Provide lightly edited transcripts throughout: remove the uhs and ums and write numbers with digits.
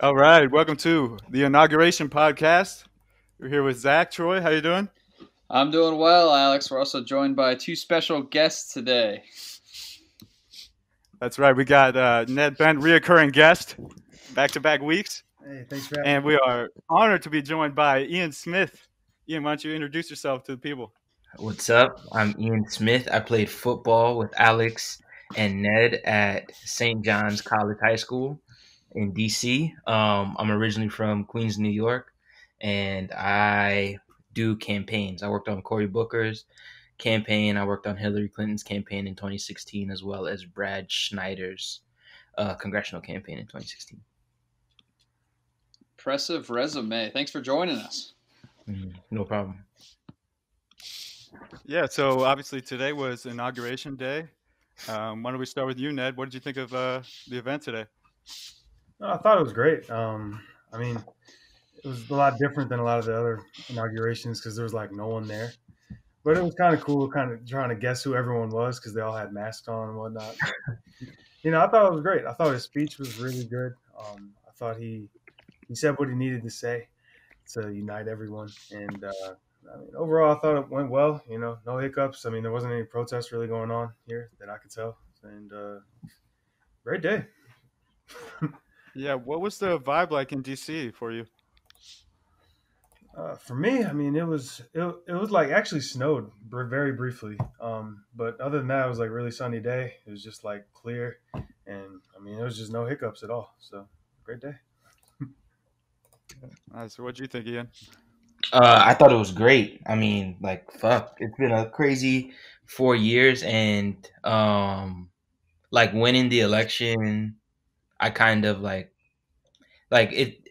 All right, welcome to the Inauguration podcast. We're here with Zack. Troy, how you doing? I'm doing well, Alex. We're also joined by two special guests today. That's right. We got Ned Bent, reoccurring guest, back-to-back weeks. Hey, thanks for having And we are honored to be joined by Ian Smith. Ian, why don't you introduce yourself to the people? What's up? I'm Ian Smith. I played football with Alex and Ned at St. John's College High School in DC. I'm originally from Queens, New York, and I do campaigns. I worked on Cory Booker's campaign. I worked on Hillary Clinton's campaign in 2016, as well as Brad Schneider's congressional campaign in 2016. Impressive resume. Thanks for joining us. No problem. Yeah, so obviously today was Inauguration Day. Why don't we start with you, Ned? What did you think of the event today? I thought it was great. I mean, it was a lot different than a lot of the other inaugurations because there was like no one there. But it was kind of cool, kind of trying to guess who everyone was because they all had masks on and whatnot. I thought it was great. I thought his speech was really good. I thought he said what he needed to say to unite everyone. And overall, I thought it went well. No hiccups. I mean, there wasn't any protests really going on here that I could tell. And great day. Yeah, what was the vibe like in DC for you? For me, I mean, it was like actually snowed very briefly. But other than that, it was like really sunny day. It was just like clear, and I mean, it was just no hiccups at all. So great day. So what do you think, Ian? I thought it was great. I mean, like, fuck, it's been a crazy 4 years, and like winning the election, I kind of like it.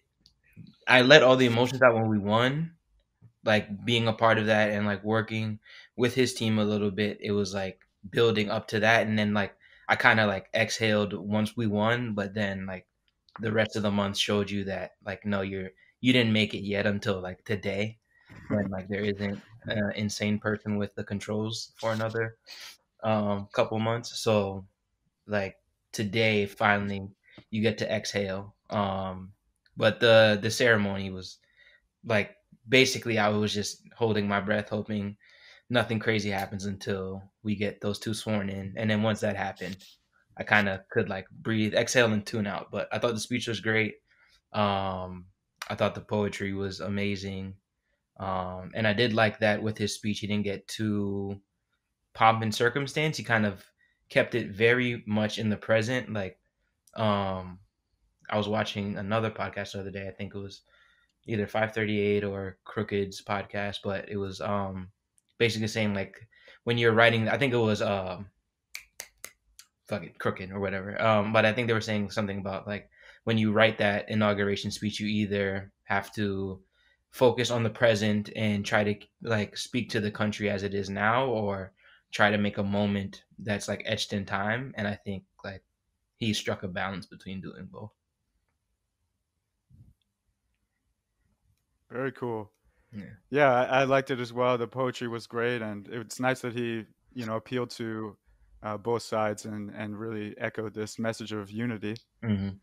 I let all the emotions out when we won, like being a part of that and like working with his team a little bit. It was like building up to that, and then like I kind of like exhaled once we won, but then like the rest of the month showed you that like no, you didn't make it yet until like today, when like there isn't an insane person with the controls for another couple months. So like today finally you get to exhale. But the ceremony was like basically I was just holding my breath, hoping nothing crazy happens until we get those two sworn in. And then once that happened, I kind of could like breathe, exhale, and tune out. But I thought the speech was great. I thought the poetry was amazing. And I did like that with his speech. He didn't get too pomp and circumstance. He kind of kept it very much in the present. Like, I was watching another podcast the other day. I think it was either 538 or Crooked's podcast, but it was basically saying like when you're writing, I think it was fuck it, Crooked or whatever. But I think they were saying something about like when you write that inauguration speech, you either have to focus on the present and try to like speak to the country as it is now, or try to make a moment that's like etched in time. And I think like he struck a balance between doing both. Very cool. Yeah. Yeah, I liked it as well. The poetry was great, and it's nice that he, appealed to both sides and really echoed this message of unity. Mm-hmm.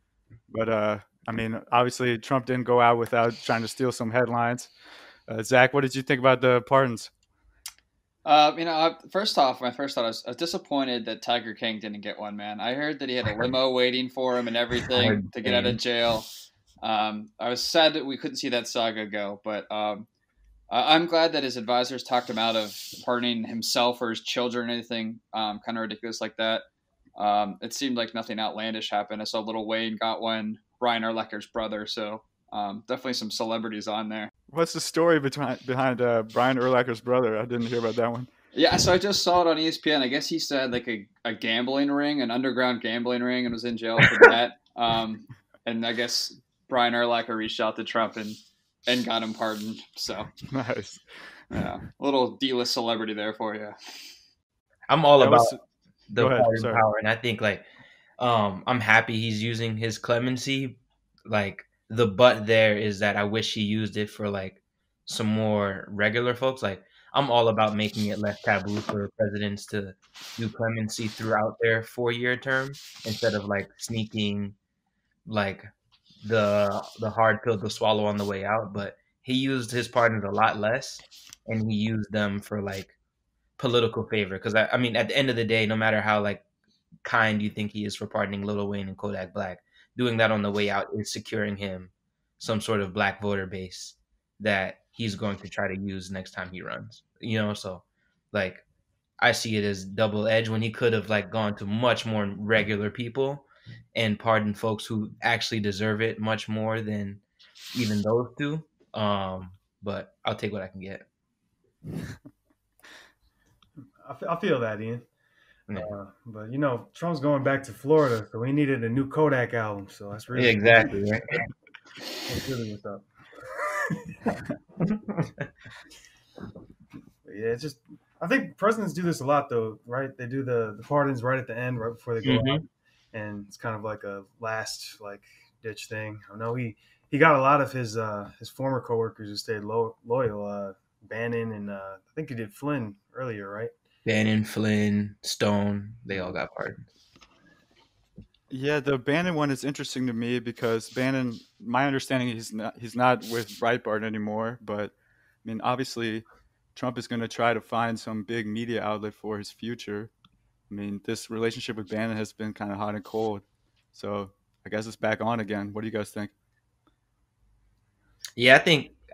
But I mean, obviously, Trump didn't go out without trying to steal some headlines. Zack, what did you think about the pardons? First off, my first thought I was disappointed that Tiger King didn't get one, man. I heard that he had a limo waiting for him and everything to get out of jail. I was sad that we couldn't see that saga go, but I'm glad that his advisors talked him out of pardoning himself or his children or anything kind of ridiculous like that. It seemed like nothing outlandish happened. I saw Lil Wayne got one, Brian Urlacher's brother, so definitely some celebrities on there. What's the story behind Brian Urlacher's brother? I didn't hear about that one. Yeah, so I just saw it on ESPN. I guess he said like a gambling ring, an underground gambling ring, and was in jail for that. And I guess Brian Urlacher reached out to Trump and got him pardoned. So nice. Yeah, a little D-list celebrity there for you. I'm all about the power, and I think like I'm happy he's using his clemency. Like the but there is that I wish he used it for like some more regular folks. Like I'm all about making it less taboo for presidents to do clemency throughout their 4-year term instead of like sneaking like the hard pill to swallow on the way out. But he used his pardons a lot less, and he used them for like political favor. Because I mean, at the end of the day, no matter how like kind you think he is for pardoning Lil Wayne and Kodak Black, doing that on the way out is securing him some sort of black voter base that he's going to try to use next time he runs. You know, so like I see it as double edged when he could have like gone to much more regular people and pardoned folks who actually deserve it much more than even those two. But I'll take what I can get. I feel that, Ian. Yeah. But Trump's going back to Florida, so we needed a new Kodak album. So that's really Exactly. Right? that's really what's up. Yeah, it's just I think presidents do this a lot, though, right? They do the pardons right at the end, right before they go out, and it's kind of like a last like ditch thing. I know he got a lot of his former coworkers who stayed loyal. Bannon and I think he did Flynn earlier, right? Bannon, Flynn, Stone, they all got pardons. Yeah, the Bannon one is interesting to me because Bannon, my understanding, he's not with Breitbart anymore. But I mean, obviously, Trump is going to try to find some big media outlet for his future. I mean, this relationship with Bannon has been kind of hot and cold, so I guess it's back on again. What do you guys think? Yeah,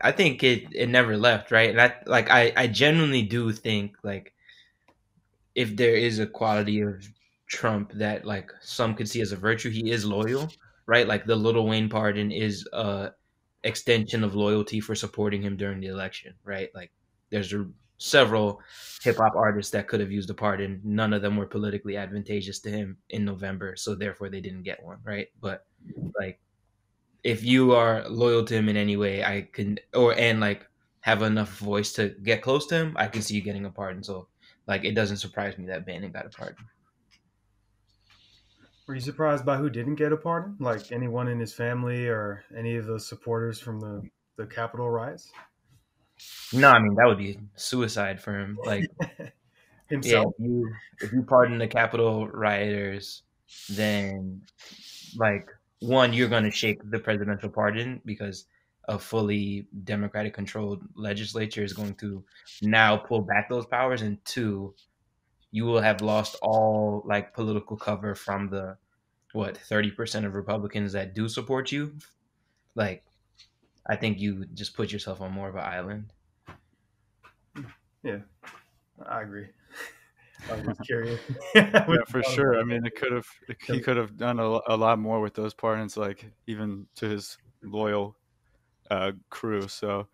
I think it never left, right? And I genuinely do think like if there is a quality of Trump that like some could see as a virtue, he is loyal, right? Like the Lil Wayne pardon is a extension of loyalty for supporting him during the election, right? Like there's several hip hop artists that could have used a pardon. None of them were politically advantageous to him in November, so therefore they didn't get one, right? But like if you are loyal to him in any way, I can and like have enough voice to get close to him, I can see you getting a pardon. So like it doesn't surprise me that Bannon got a pardon. Were you surprised by who didn't get a pardon? Like anyone in his family or any of the supporters from the Capitol riots? No, I mean that would be suicide for him. Like yeah, Himself? if you pardon the Capitol rioters, then like one, you're gonna shake the presidential pardon because a fully democratic controlled legislature is going to now pull back those powers, and two, you will have lost all like political cover from the 30% of Republicans that do support you. Like I think you just put yourself on more of an island. Yeah, I agree. I was just curious. Yeah, for sure. I mean, he could have done a lot more with those pardons, like even to his loyal crew. So,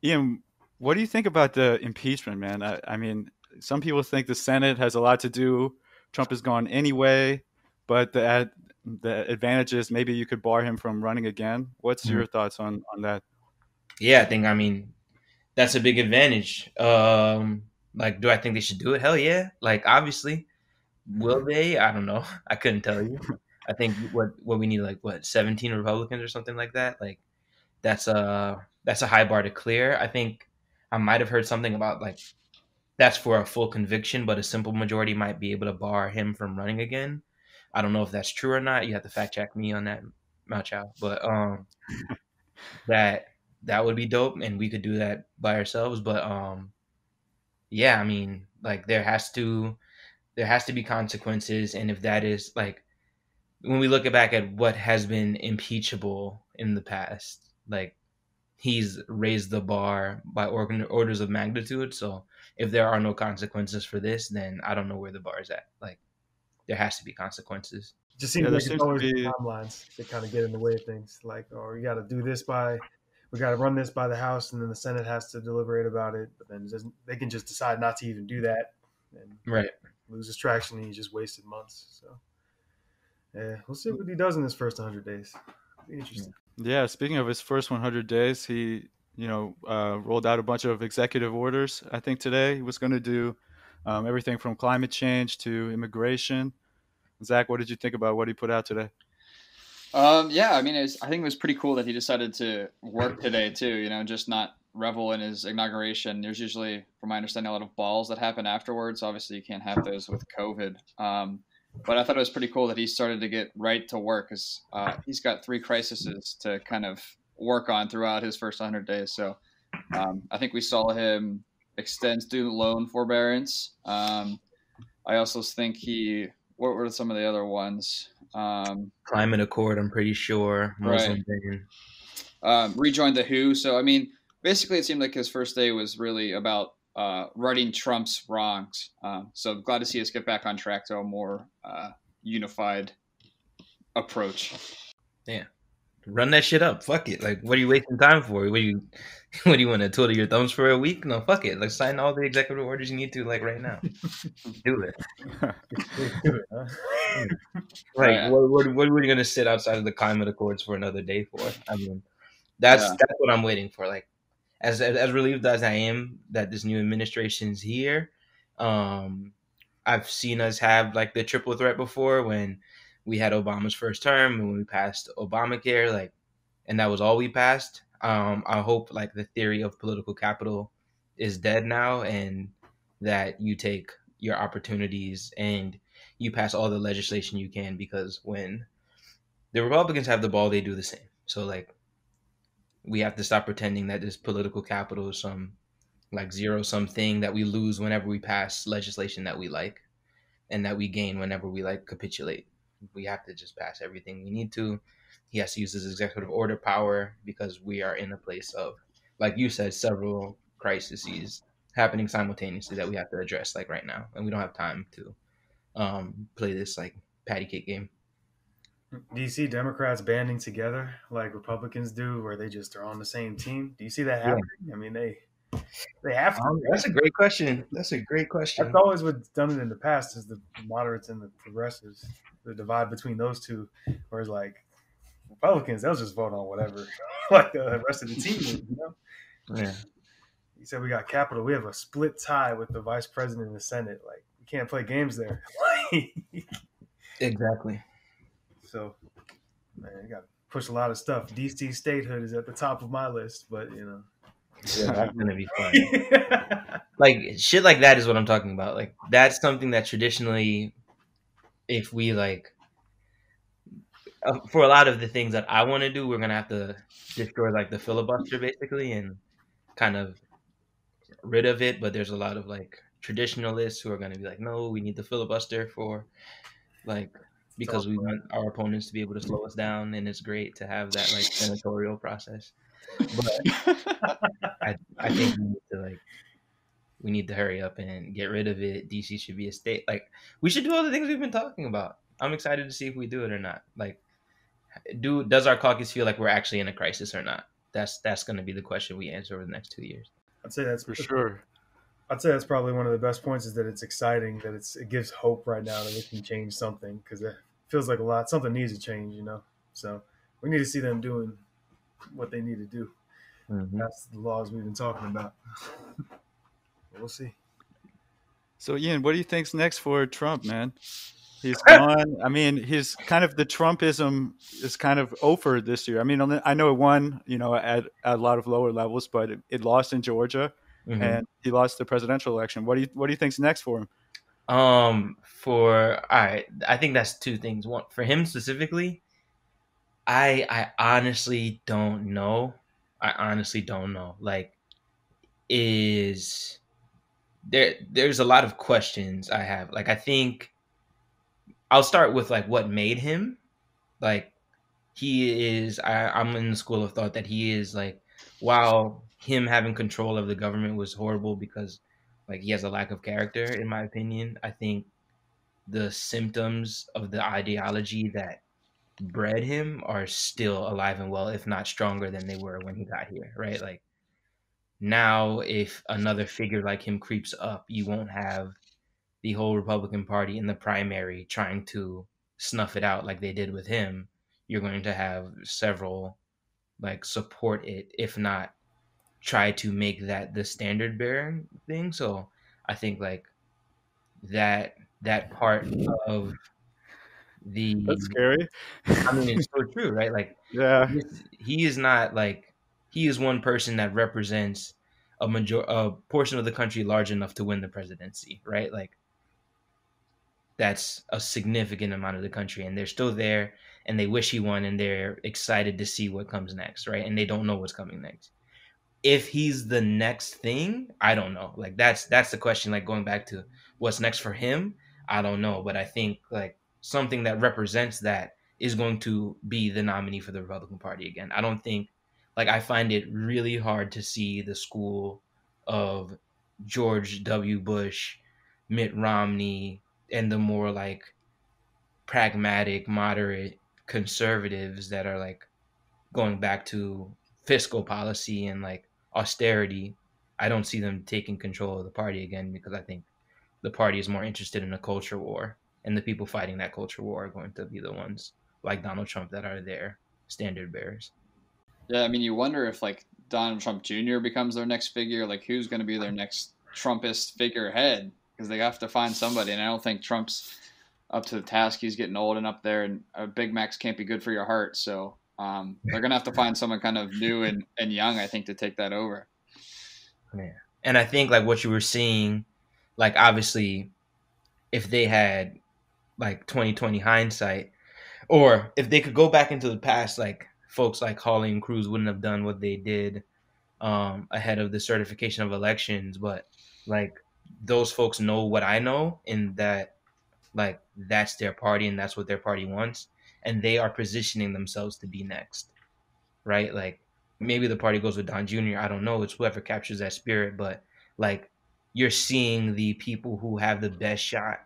Ian, what do you think about the impeachment, man? I mean, some people think the Senate has a lot to do. Trump is gone anyway, but the advantage is maybe you could bar him from running again. What's your thoughts on that? Yeah, I mean that's a big advantage. Like, do I think they should do it? Hell yeah! Like, obviously, will they? I don't know. I couldn't tell you. I think what we need, like 17 Republicans or something like that. Like, that's a high bar to clear. I think I might have heard something about like that's for a full conviction, but a simple majority might be able to bar him from running again. I don't know if that's true or not. You have to fact check me on that, Mao. But that would be dope, and we could do that by ourselves. But yeah, I mean, like there has to be consequences, and if that is like when we look back at what has been impeachable in the past, like he's raised the bar by orders of magnitude. So if there are no consequences for this, then I don't know where the bar is at. Like there has to be consequences. Just seems like it's always the timelines that kind of get in the way of things. Like, oh, we got to do this we got to run this by the House, and then the Senate has to deliberate about it. But then they can just decide not to even do that, and loses traction, and he just wasted months. So, yeah, we'll see what he does in his first 100 days. It'll be interesting. Yeah, speaking of his first 100 days, he rolled out a bunch of executive orders. I think today he was going to do everything from climate change to immigration. Zach, what did you think about what he put out today? Yeah, I mean, I think it was pretty cool that he decided to work today too. Just not revel in his inauguration. There's usually, from my understanding, a lot of balls that happen afterwards. Obviously, you can't have those with COVID. But I thought it was pretty cool that he started to get right to work because he's got 3 crises to kind of work on throughout his first 100 days. So I think we saw him extend student loan forbearance. I also think what were some of the other ones? Climate Accord, I'm pretty sure. Right. Muslim ban. Rejoined the WHO. So, I mean, basically, it seemed like his first day was really about righting Trump's wrongs. So, glad to see us get back on track to a more unified approach. Yeah. Run that shit up. Fuck it. Like, what are you wasting time for? What do you want to twiddle your thumbs for a week? No, fuck it. Like, sign all the executive orders you need to, like, right now. Do it. Like, Right. what are we gonna sit outside of the climate accords for another day for? I mean, that's what I'm waiting for. Like, as relieved as I am that this new administration's here, I've seen us have like the triple threat before when we had Obama's first term and when we passed Obamacare, like, and that was all we passed. I hope like the theory of political capital is dead now, and that you take your opportunities and you pass all the legislation you can, because when the Republicans have the ball, they do the same. So like, we have to stop pretending that this political capital is some like zero sum thing that we lose whenever we pass legislation that we like, and that we gain whenever we like capitulate. We have to just pass everything we need to. He has to use his executive order power because we are in a place of, like you said, several crises happening simultaneously that we have to address like right now, and we don't have time to play this like patty cake game. Do you see Democrats banding together like Republicans do, where they just are on the same team? Do you see that happening? Yeah. I mean, they have to. That's a great question. That's always what's done it in the past is the moderates and the progressives, the divide between those two. Whereas like Republicans, they'll just vote on whatever, like the rest of the team, Yeah. He said we got capital. We have a split tie with the vice president and the Senate. Like, we can't play games there. Exactly. So, man, you got to push a lot of stuff. DC statehood is at the top of my list, but yeah, that's gonna be fun. Like shit like that is what I'm talking about. Like, that's something that traditionally, if we like, for a lot of the things that I want to do, we're gonna have to destroy like the filibuster basically and kind of rid of it. But there's a lot of like traditionalists who are gonna be like, no, we need the filibuster for like, because we want our opponents to be able to slow us down, and it's great to have that like senatorial process. But I think we need to hurry up and get rid of it. DC should be a state. Like, we should do all the things we've been talking about. I'm excited to see if we do it or not. Like, does our caucus feel like we're actually in a crisis or not? That's going to be the question we answer over the next 2 years. I'd say that's for sure. I'd say that's probably one of the best points, is that it's exciting, that it gives hope right now that we can change something, because it feels like something needs to change, So we need to see them doing what they need to do. Mm-hmm. That's the laws we've been talking about. We'll see. So Ian, what do you think's next for Trump, man? He's gone. I mean, he's kind of, the Trumpism is kind of over this year. I mean, I know it won, at a lot of lower levels, but it lost in Georgia. Mm-hmm. And he lost the presidential election. What do you think's next for him? I think that's two things. One, for him specifically, I honestly don't know. Like, there's a lot of questions I have. Like, I think I'll start with like what made him. Like, I'm in the school of thought that he is like, while him having control of the government was horrible because like he has a lack of character, in my opinion, I think the symptoms of the ideology that bred him are still alive and well, if not stronger than they were when he got here, right? Like, now if another figure like him creeps up, you won't have the whole Republican Party in the primary trying to snuff it out like they did with him. You're going to have several like support it, if not try to make that the standard bearing thing. So I think like that part of the That's scary. I mean, it's so true, right? Like, Yeah. he is not like he is one person that represents a portion of the country large enough to win the presidency, right? Like, that's a significant amount of the country, and they're still there, and they wish he won, and they're excited to see what comes next, right? And they don't know what's coming next. If he's the next thing, I don't know. Like, that's the question. Like, going back to what's next for him, I don't know. But I think like something that represents that is going to be the nominee for the Republican Party again. I don't think like I find it really hard to see the school of George W. Bush, Mitt Romney, and the more like pragmatic, moderate conservatives that are like going back to fiscal policy and like austerity. I don't see them taking control of the party again because I think the party is more interested in a culture war, and the people fighting that culture war are going to be the ones like Donald Trump that are their standard bearers. Yeah, I mean, you wonder if like Donald Trump Jr. becomes their next figure, like who's going to be their next Trumpist figurehead, because they have to find somebody, and I don't think Trump's up to the task. He's getting old and up there, and Big Macs can't be good for your heart. So they're gonna have to find someone kind of new and young, I think, to take that over. Yeah. And I think like what you were seeing, like obviously if they had like 2020 hindsight, or if they could go back into the past, like folks like Hawley and Cruz wouldn't have done what they did ahead of the certification of elections. But like those folks know what I know, in that like that's their party and that's what their party wants, and they are positioning themselves to be next, right? Like maybe the party goes with Don Jr. I don't know. It's whoever captures that spirit, but like you're seeing the people who have the best shot,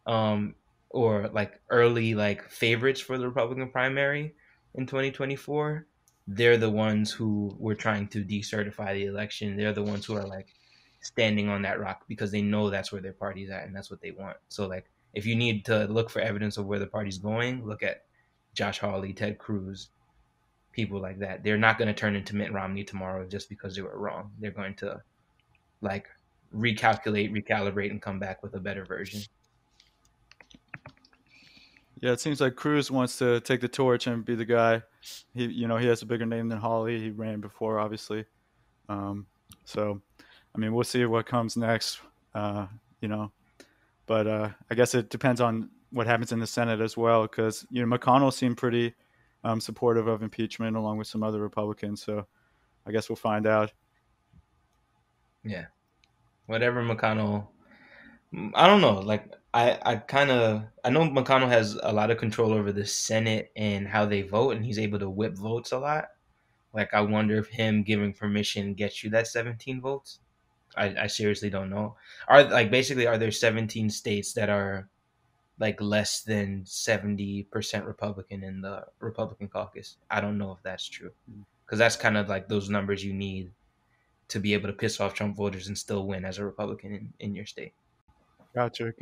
um, or like early like favorites for the Republican primary in 2024. They're the ones who were trying to decertify the election. They're the ones who are like standing on that rock because they know that's where their party's at and that's what they want. So like if you need to look for evidence of where the party's going, look at Josh Hawley, Ted Cruz, people like that. They're not going to turn into Mitt Romney tomorrow just because they were wrong. They're going to like recalculate, recalibrate, and come back with a better version. Yeah, it seems like Cruz wants to take the torch and be the guy. He has a bigger name than Hawley. He ran before, obviously. Um, so, I mean, we'll see what comes next. Uh, you know, but I guess it depends on what happens in the Senate as well, because McConnell seemed pretty supportive of impeachment along with some other Republicans. So, I guess we'll find out. Yeah, whatever McConnell. I don't know. Like I know McConnell has a lot of control over the Senate and how they vote, and he's able to whip votes a lot. Like I wonder if him giving permission gets you that 17 votes. I seriously don't know. Are there 17 states that are like less than 70% Republican in the Republican caucus? I don't know if that's true, because that's kind of like those numbers you need to be able to piss off Trump voters and still win as a Republican in your state. Gotcha.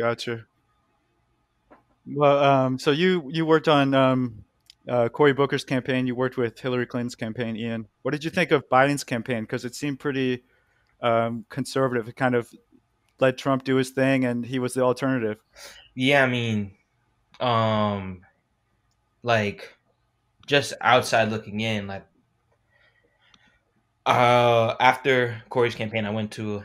Well, so you worked on Cory Booker's campaign. You worked with Hillary Clinton's campaign, Ian. What did you think of Biden's campaign? Because it seemed pretty conservative. It kind of let Trump do his thing, and he was the alternative. Yeah, I mean, like just outside looking in, like after Corey's campaign, I went to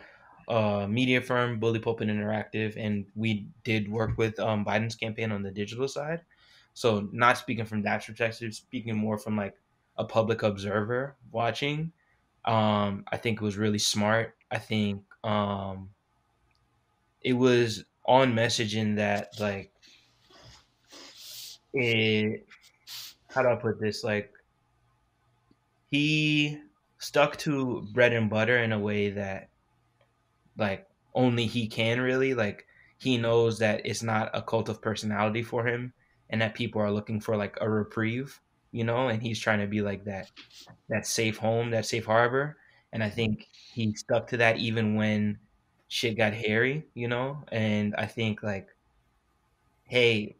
a media firm, Bully Pulpit Interactive, and we did work with Biden's campaign on the digital side. So not speaking from that perspective, speaking more from like a public observer watching. I think it was really smart. I think it was on message in that like it. How do I put this? Like he stuck to bread and butter in a way that like only he can really. Like he knows that it's not a cult of personality for him, and that people are looking for like a reprieve, and he's trying to be like that safe home, that safe harbor. And I think he stuck to that even when shit got hairy, and I think like, hey,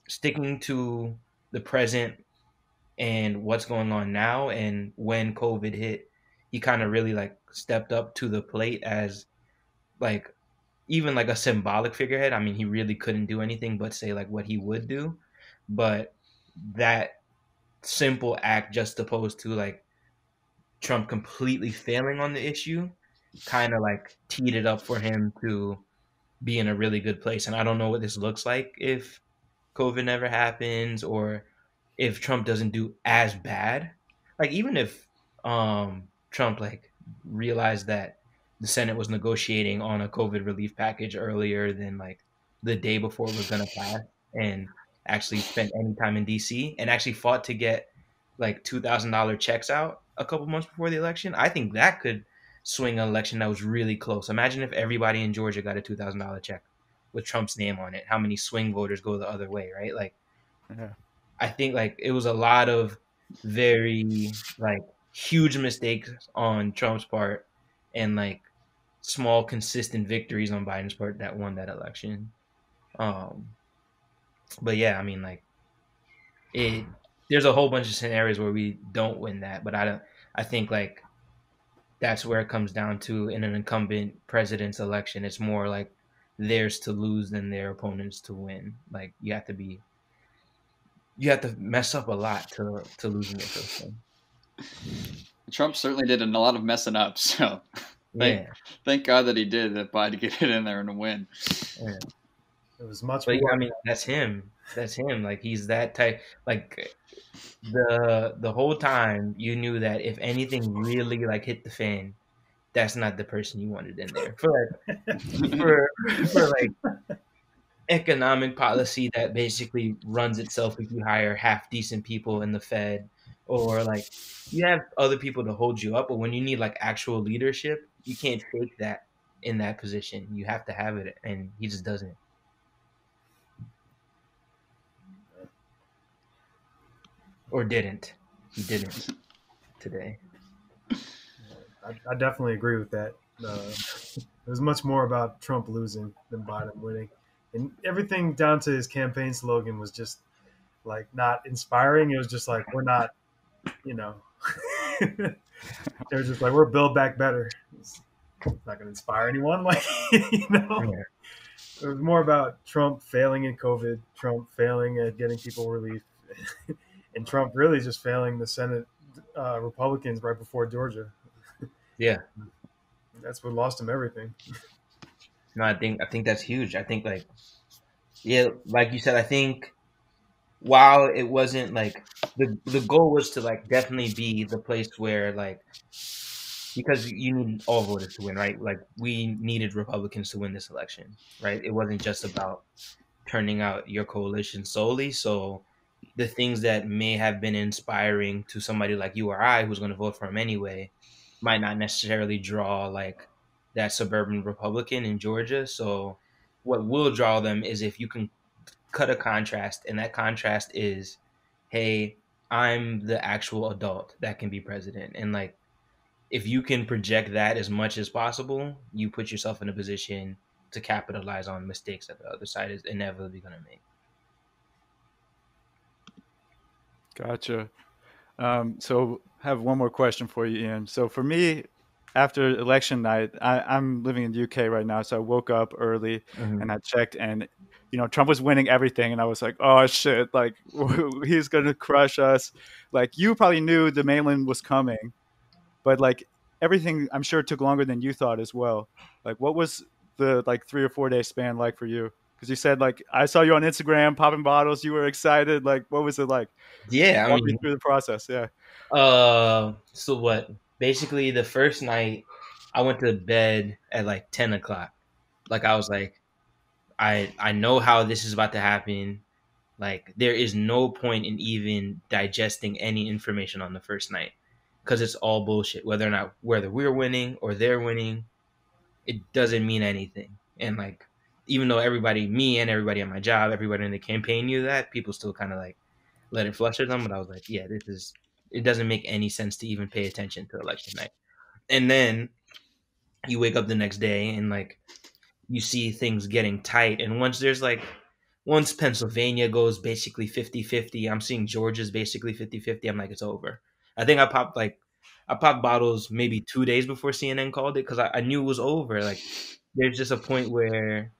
sticking to the present and what's going on now, and when COVID hit, he kind of really like stepped up to the plate as like even like a symbolic figurehead. I mean, he really couldn't do anything but say like what he would do, but that simple act just opposed to like Trump completely failing on the issue kind of like teed it up for him to be in a really good place. And I don't know what this looks like if COVID never happens or if Trump doesn't do as bad. Like even if Trump like realized that the Senate was negotiating on a COVID relief package earlier than like the day before it was gonna pass and actually spent any time in DC and actually fought to get like $2,000 checks out a couple months before the election, I think that could swing an election that was really close. Imagine if everybody in Georgia got a $2,000 check with Trump's name on it. How many swing voters go the other way, right? Like, Yeah. I think like it was a lot of very like huge mistakes on Trump's part and like small consistent victories on Biden's part that won that election. Um, but yeah, I mean like it. There's a whole bunch of scenarios where we don't win that, but I don't. I think like that's where it comes down to in an incumbent president's election. It's more like theirs to lose than their opponents to win. Like you have to mess up a lot to lose in your first one. Trump certainly did a lot of messing up, so thank God that he did that Biden get it in there and win. Yeah. It was much But more. yeah, I mean that's him. That's him. Like he's that type. Like the whole time you knew that if anything really like hit the fan, that's not the person you wanted in there for like economic policy that basically runs itself if you hire half decent people in the Fed or like you have other people to hold you up, but when you need like actual leadership, you can't fake that in that position. You have to have it, and he just doesn't. Or didn't. He didn't today. I definitely agree with that. It was much more about Trump losing than Biden winning, and everything down to his campaign slogan was just like not inspiring. It was just like we're not, you know, it was just like we're build back better. It's not going to inspire anyone, like you know. Yeah. It was more about Trump failing in COVID, Trump failing at getting people relief, and Trump really just failing the Senate Republicans right before Georgia. Yeah. That's what lost him everything. No, I think that's huge. I think like yeah, like you said, I think while it wasn't like the goal was to like definitely be the place where like because you need all voters to win, right? Like we needed Republicans to win this election, right? It wasn't just about turning out your coalition solely. So the things that may have been inspiring to somebody like you or I who's going to vote for him anyway might not necessarily draw like that suburban Republican in Georgia. So what will draw them is if you can cut a contrast, and that contrast is, hey, I'm the actual adult that can be president. And like if you can project that as much as possible, you put yourself in a position to capitalize on mistakes that the other side is inevitably going to make. Gotcha. So I have one more question for you, Ian. So for me, after election night, I'm living in the UK right now, so I woke up early and I checked, and Trump was winning everything, and I was like, oh shit, like he's gonna crush us. Like you probably knew the mainland was coming, but like everything, I'm sure took longer than you thought as well. Like what was the like 3 or 4 day span like for you? Because you said like I saw you on Instagram popping bottles, you were excited. Like what was it like? Yeah, Walk me through the process. Yeah. So what? Basically, the first night I went to bed at like 10 o'clock. Like I was like, I know how this is about to happen. Like there is no point in even digesting any information on the first night because it's all bullshit. Whether we're winning or they're winning, it doesn't mean anything. And like, even though me and everybody at my job, everybody in the campaign knew that, people still kind of like let it fluster them. But I was like, yeah, it doesn't make any sense to even pay attention to election night. And then you wake up the next day and like you see things getting tight. And once Pennsylvania goes basically 50-50, I'm seeing Georgia's basically 50-50. I'm like, it's over. I think I popped bottles maybe 2 days before CNN called it because I knew it was over. Like there's just a point where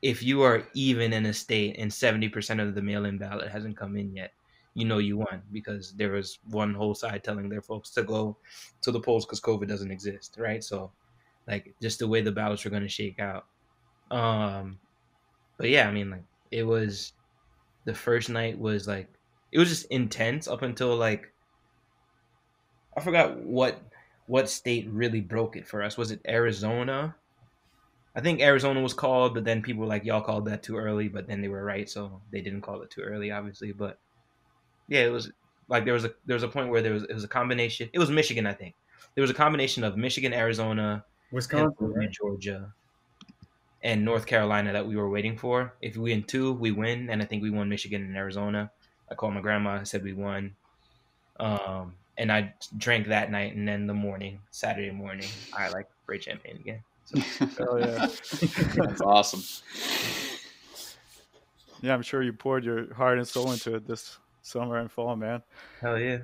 if you are even in a state and 70% of the mail-in ballot hasn't come in yet, you know you won, because there was one whole side telling their folks to go to the polls because COVID doesn't exist, right? So, like, just the way the ballots were going to shake out. But yeah, I mean, like, it was, the first night was like, it was just intense up until like, I forgot what state really broke it for us. Was it Arizona? I think Arizona was called, but then people were like, y'all called that too early, but then they were right, so they didn't call it too early, obviously. But yeah, it was like there was a point where it was a combination. It was Michigan, I think. There was a combination of Michigan, Arizona, Wisconsin, Pennsylvania, right? Georgia, and North Carolina that we were waiting for. If we win two, we win, and I think we won Michigan and Arizona. I called my grandma, I said we won. And I drank that night, and then the morning, Saturday morning, I like sprayed champagne again. So, Oh yeah, That's awesome. yeah. I'm sure you poured your heart and soul into it this summer and fall, man. hell yeah.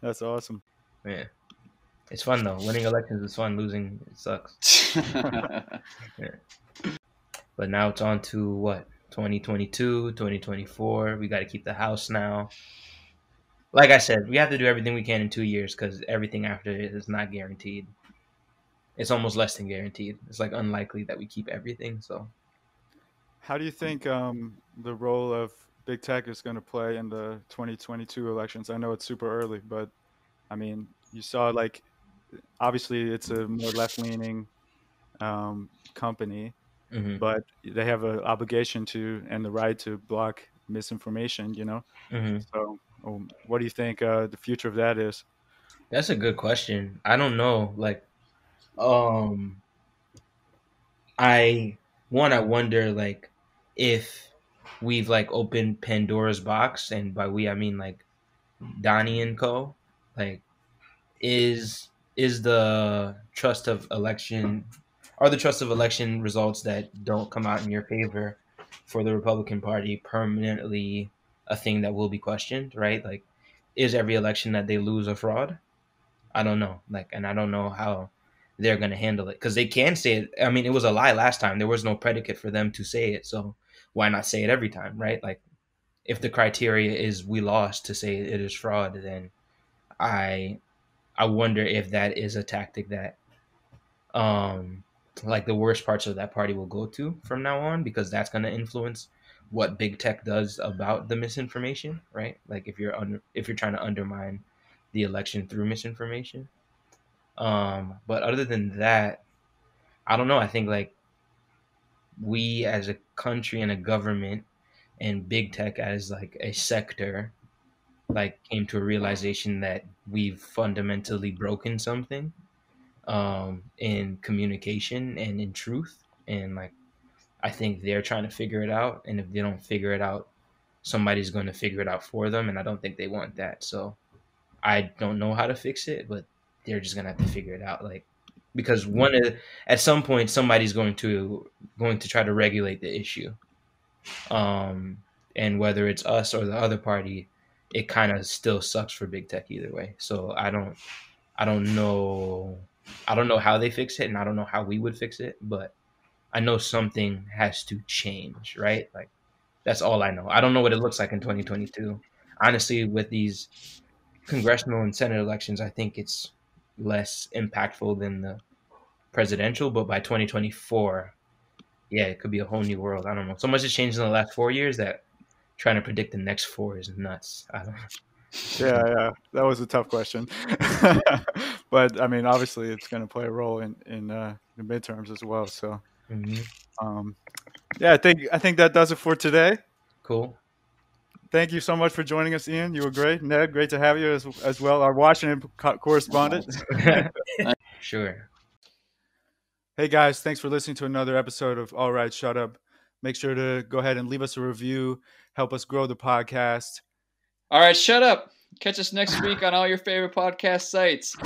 That's awesome. Yeah. It's fun though. Winning elections is fun. Losing, it sucks. Yeah. But now it's on to what? 2022, 2024. We got to keep the house now. Like I said, we have to do everything we can in 2 years because everything after it is not guaranteed. It's almost less than guaranteed. It's like unlikely that we keep everything. So, How do you think the role of big tech is going to play in the 2022 elections? I know it's super early, but I mean, you saw like obviously it's a more left-leaning company, mm-hmm. but they have an obligation to and the right to block misinformation. Mm-hmm. So, what do you think the future of that is? That's a good question. I don't know. Like, I wonder like if we've like opened Pandora's box, and by we I mean like Donnie and Co. Like, is the trust of election are the trust of election results that don't come out in your favor for the Republican Party permanently a thing that will be questioned, right? Like, is every election that they lose a fraud? I don't know. Like, and I don't know how they're going to handle it because they can say it. I mean, it was a lie last time. There was no predicate for them to say it. So why not say it every time, right? Like, if the criteria is we lost to say it is fraud, then I wonder if that is a tactic that like the worst parts of that party will go to from now on, because that's going to influence what big tech does about the misinformation, right? Like, if you're trying to undermine the election through misinformation. But other than that, I don't know. I think like we as a country and a government and big tech as like a sector like came to a realization that we've fundamentally broken something in communication and in truth, and like I think they're trying to figure it out, and if they don't figure it out, somebody's going to figure it out for them, and I don't think they want that. So I don't know how to fix it, but they're just going to have to figure it out, like, because at some point somebody's going to try to regulate the issue, and whether it's us or the other party, it kind of still sucks for big tech either way. So I don't know how they fix it, and I don't know how we would fix it, but I know something has to change, right? Like, that's all I know. I don't know what it looks like in 2022. Honestly, with these congressional and Senate elections, I think it's less impactful than the presidential, but by 2024, yeah, it could be a whole new world. I don't know. So much has changed in the last 4 years that trying to predict the next 4 is nuts. I don't know. Yeah, that was a tough question. But I mean, obviously, it's going to play a role in the midterms as well. So, yeah, I think that does it for today. Cool. Thank you so much for joining us, Ian. You were great. Ned, great to have you as well, our Washington correspondent. Sure. Hey guys, thanks for listening to another episode of All Right, Shut Up. Make sure to go ahead and leave us a review, help us grow the podcast. All right, shut up. Catch us next week on all your favorite podcast sites.